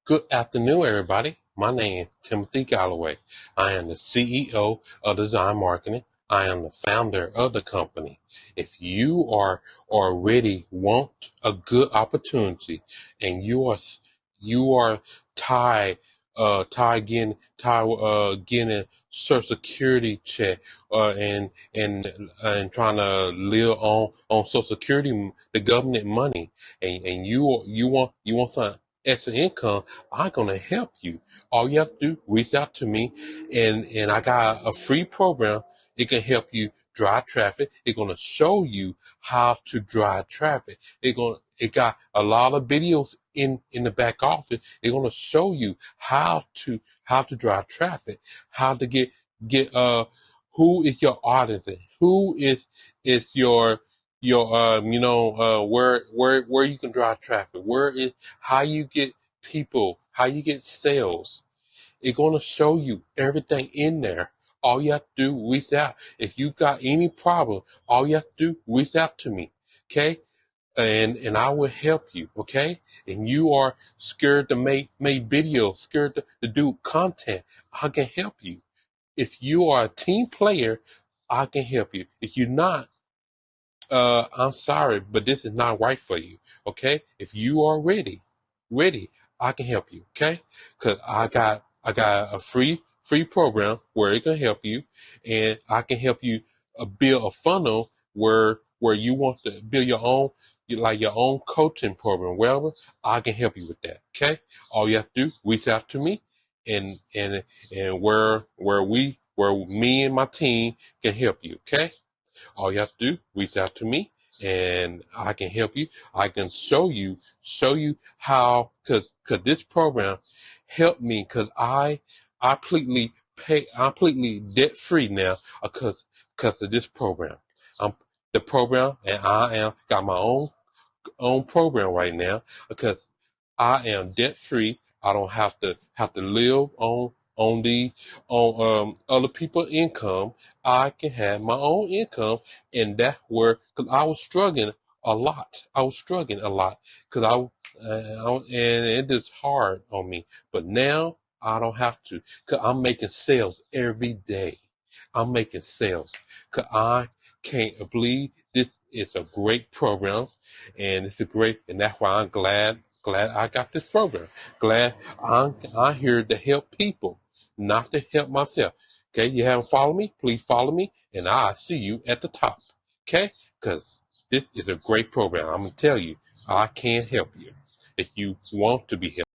Good afternoon, everybody. My name is Timothy Galloway. I am the CEO of Design Marketing. I am the founder of the company. If you are already want a good opportunity and you are tired getting Social Security check and trying to live on Social Security, the government money, and you want some extra income, I'm gonna help you. All you have to do, reach out to me, and I got a free program. It can help you drive traffic. It's gonna show you how to drive traffic. It got a lot of videos in the back office. It's gonna show you how to drive traffic, how to get who is your audience, who is your where you can drive traffic, where is how you get people, how you get sales. It's gonna show you everything in there. All you have to do, reach out. If you got any problem, all you have to do, reach out to me. Okay? And I will help you, okay? And you are scared to make videos, scared to do content, I can help you. If you are a team player, I can help you. If you're not, I'm sorry, but this is not right for you. Okay? If you are ready, I can help you. Okay? Cause I got a free program where it can help you, and I can help you build a funnel where you want to build your own, like your own coaching program. Wherever I can help you with that. Okay? All you have to do, reach out to me, and where me and my team can help you. Okay? All you have to do, reach out to me, and I can help you. I can show you how, cause this program helped me, cause I completely debt free now, cause of this program. I'm the program, and I am got my own program right now because I am debt free. I don't have to live on other people's income. I can have my own income, and that's where, because I was struggling a lot. I was struggling a lot because and it is hard on me. But now I don't have to, because I'm making sales every day. I'm making sales because I can't believe this is a great program, and and that's why I'm glad I got this program. Glad I'm here to help people, not to help myself. Okay, you haven't followed me? Please follow me, and I'll see you at the top. Okay, because this is a great program. I'm gonna tell you, I can help you if you want to be helped.